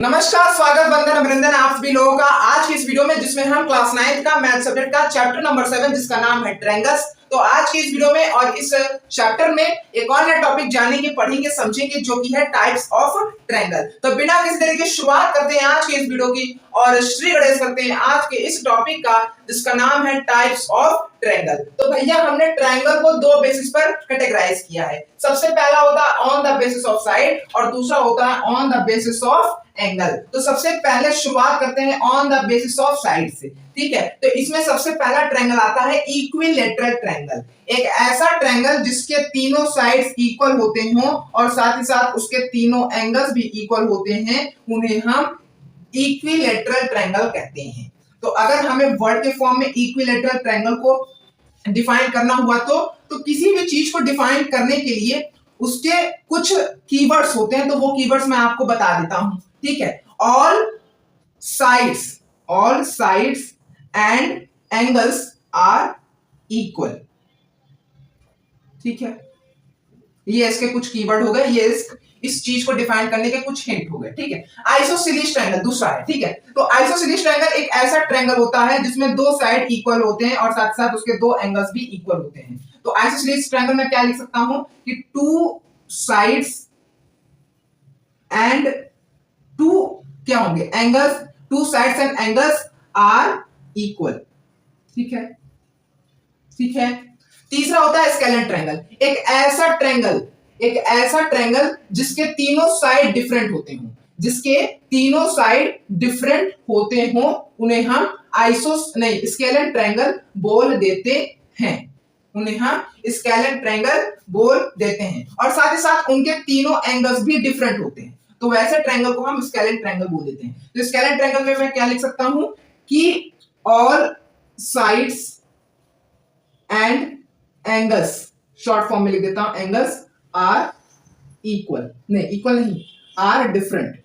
नमस्कार, स्वागत, वंदन, अभिनंदन आप सभी लोगों का आज की इस वीडियो में, जिसमें हम क्लास 9 का मैथ सब्जेक्ट का चैप्टर नंबर 7 जिसका नाम है ट्रायंगल्स। तो आज की इस वीडियो में और इस चैप्टर में एक और नया टॉपिक जानेंगे, पढ़ेंगे, समझेंगे, जो कि है टाइप्स ऑफ ट्रायंगल। तो बिना किसी तरीके की शुरुआत करते हैं आज के इस वीडियो की और श्री गणेश करते हैं आज के इस टॉपिक का, जिसका नाम है टाइप्स ऑफ ट्रायंगल। तो भैया हमने ट्रायंगल को दो बेसिस पर कैटेगराइज किया है। सबसे पहला होता है on the basis of side और दूसरा होता है on the basis of angle. तो सबसे पहले शुरुआत करते हैं on the basis of side से, ठीक है। तो इसमें सबसे पहला ट्रायंगल आता है इक्विलैटरल ट्रायंगल। एक ऐसा ट्रायंगल जिसके तीनों साइड्स इक्वल होते हों और साथ ही साथ उसके तीनों एंगल्स भी इक्वल होते हैं, उन्हें हम इक्विलैटरल ट्रायंगल कहते हैं। तो अगर हमें वर्ड के फॉर्म में इक्विलैटरल ट्रायंगल को डिफाइन करना हुआ तो किसी भी चीज को डिफाइन करने के लिए उसके कुछ कीवर्ड्स होते हैं, तो वो कीवर्ड्स मैं आपको बता देता हूं, ठीक है। All sides and angles are equal, ठीक है। ये इसके कुछ कीवर्ड हो गए, ये इस चीज को डिफाइन करने के कुछ हिंट हो गए, ठीक है। आइसोसेलेस ट्रायंगल दूसरा है, ठीक है। तो आइसोसेलेस ट्रायंगल एक ऐसा ट्रायंगल होता है जिसमें दो साइड इक्वल होते हैं और साथ साथ उसके दो एंगल्स भी इक्वल होते हैं। तो आइसोसेलेस ट्रायंगल में क्या लिख सकता हूं कि टू साइड्स एंड टू क्या होंगे angles, two sides and angles are equal, ठीक है, ठीक है। तीसरा होता है स्केलेन ट्रायंगल। एक ऐसा ट्रायंगल जिसके तीनों साइड डिफरेंट होते हों, उन्हें हम स्केलेन ट्रायंगल बोल देते हैं, और साथ ही साथ उनके तीनों एंगल्स भी डिफरेंट होते हैं, तो वैसे ट्रायंगल को हम स्केलेन ट्रायंगल बोल देते हैं। तो स्केलेन ट्रायंगल में मैं क्या लिख सकता हूं कि all sides and angles, short form में लिख देता हूं, एंगल्स आर इक्वल नहीं, आर डिफरेंट,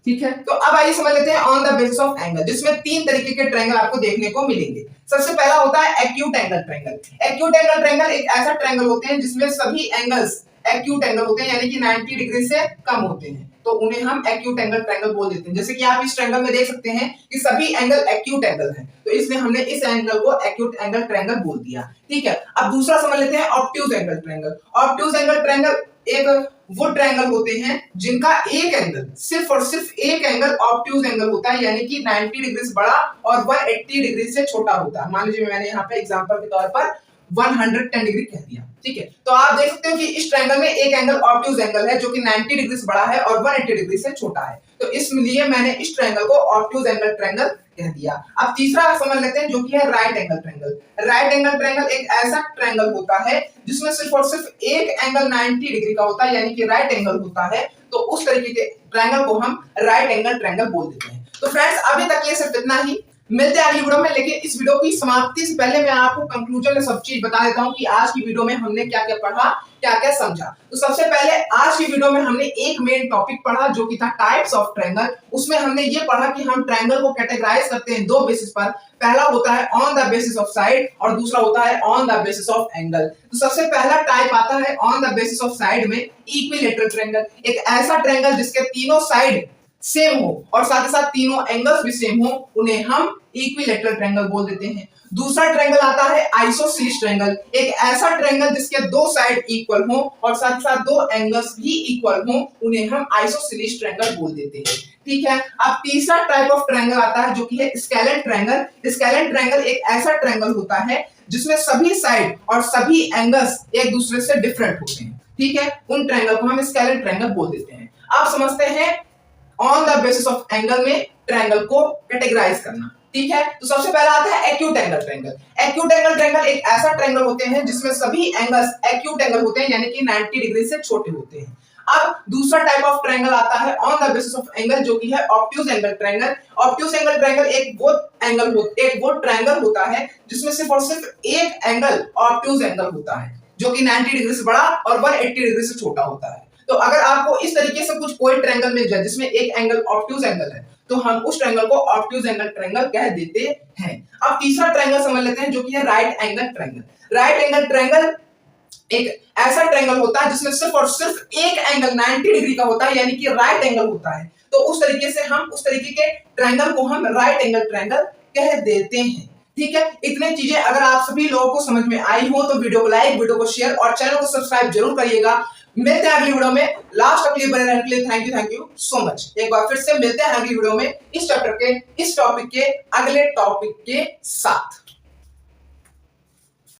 ठीक है। तो अब आइए समझ लेते हैं on the basis of angle, जिसमें तीन तरीके के ट्रायंगल आपको देखने को मिलेंगे। सबसे पहला होता है acute angle triangle. Acute angle triangle एक ऐसा ट्रायंगल होते हैं जिसमें सभी एंगल्स एक्यूट एंगल होते हैं, यानी कि 90 डिग्री से कम होते हैं, तो उन्हें हम एक्यूट एंगल ट्रायंगल बोल देते हैं। जैसे कि आप इस ट्रायंगल में देख सकते हैं कि सभी एंगल एक्यूट एंगल हैं, तो इसलिए हमने इस एंगल को एक्यूट एंगल ट्रायंगल बोल दिया, ठीक है। अब दूसरा समझ लेते हैं obtuse angle triangle. Obtuse angle triangle एक वो ट्रायंगल होते हैं जिनका एक एंगल, सिर्फ और सिर्फ एक एंगल ऑब्ट्यूज एंगल होता है, यानी कि 90 डिग्री से बड़ा और 180 डिग्री से छोटा होता है। मान लीजिए मैंने यहाँ पे एग्जांपल के तौर पर 110 डिग्री कह दिया, ठीक है। तो आप देख सकते हो कि इस ट्रायंगल में एक एंगल ऑब्ट्यूज एंगल है जो कि 90 डिग्री से बड़ा है और 180 डिग्री से छोटा है, तो इसलिए मैंने इस ट्रायंगल को ऑब्ट्यूज एंगल ट्रायंगल कह दिया। अब तीसरा समझ लेते हैं जो कि है right angle triangle. Right angle triangle एक ऐसा ट्रायंगल होता है जिसमें सिर्फ और सिर्फ एक एंगल 90 डिग्री का होता है, यानी कि राइट एंगल होता है, तो उस तरीके के ट्रायंगल को हम राइट एंगल ट्रायंगल बोल देते हैं। तो फ्रेंड्स, अभी तक ये सिर्फ इतना ही, मिलते हैं अगली वीडियो में। लेकिन इस वीडियो की समाप्ति से पहले मैं आपको कंक्लूजन में सब चीज बता देता हूं कि आज की वीडियो में हमने क्या क्या पढ़ा, क्या क्या समझा। तो सबसे पहले आज की वीडियो में हमने एक मेन टॉपिक पढ़ा जो कि था टाइप्स ऑफ ट्रायंगल। उसमें हमने ये पढ़ा कि हम ट्रायंगल को कैटेगराइज करते हैं दो बेसिस पर। पहला होता है on the basis of side और दूसरा होता है on the basis of angle. तो सबसे पहला टाइप आता है on the basis of side में इक्विलैटरल ट्रायंगल। एक ऐसा ट्रायंगल जिसके तीनों साइड सेम हो और साथ ही साथ तीनों एंगल्स भी सेम हो, उन्हें हम इक्विलैटरल ट्रायंगल बोल देते हैं। दूसरा ट्रायंगल आता है आइसोसेलेस ट्रायंगल। एक ऐसा ट्रायंगल जिसके दो साइड इक्वल हो और साथ ही साथ दो एंगल्स भी इक्वल हो, उन्हें हम आइसोसेलेस ट्रायंगल बोल देते हैं, ठीक है। अब तीसरा टाइप ऑफ ट्रायंगल आता है जो कि है स्केलेन ट्रायंगल। स्केलेन ट्रायंगल एक ऐसा ट्रायंगल होता है जिसमें सभी साइड और सभी एंगल्स एक दूसरे से डिफरेंट होते हैं, ठीक है। उन ट्रायंगल को हम स्केलेन ट्रायंगल बोल देते हैं। आप समझते हैं on the basis of angle में ट्रायंगल को कैटेगराइज करना, ठीक है। तो सबसे पहला आता है acute angle triangle. Acute angle triangle एक ऐसा ट्रायंगल होते हैं जिसमें सभी एंगल्स एक्यूट एंगल होते हैं, यानी कि 90 डिग्री से छोटे होते हैं। अब दूसरा टाइप ऑफ ट्रायंगल आता है on the basis of angle जो कि है obtuse angle triangle. Obtuse angle triangle एक वो ट्रायंगल होता है जिसमें सिर्फ और सिर्फ एक एंगल ऑब्ट्यूज एंगल होता है जो कि 90 डिग्री से बड़ा और 180 डिग्री से छोटा होता है। तो अगर आपको इस तरीके से कुछ कोई ट्रायंगल मिल जाए जिसमें एक एंगल ऑब्ट्यूज एंगल है, तो हम उस ट्रायंगल को ऑब्ट्यूज एंगल ट्रायंगल कह देते हैं। अब तीसरा ट्रायंगल समझ लेते हैं जो कि है right angle triangle. Right angle triangle एक ऐसा ट्रायंगल होता है जिसमें सिर्फ और सिर्फ एक एंगल 90 डिग्री का होता है, यानी कि राइट एंगल होता है। तो उस तरीके के ट्रायंगल को हम राइट एंगल ट्रायंगल कह देते हैं। ठीक है, इतने चीजें अगर आप सभी लोगों को समझ में आई हो तो वीडियो को लाइक, वीडियो को शेयर और चैनल को सब्सक्राइब जरूर करिएगा। मिलते हैं अगली वीडियो में। लास्ट तक लिए बने रहने के लिए थैंक यू सो मच। एक बार फिर से मिलते हैं अगली वीडियो में इस चैप्टर के, इस टॉपिक के, अगले टॉपिक के साथ।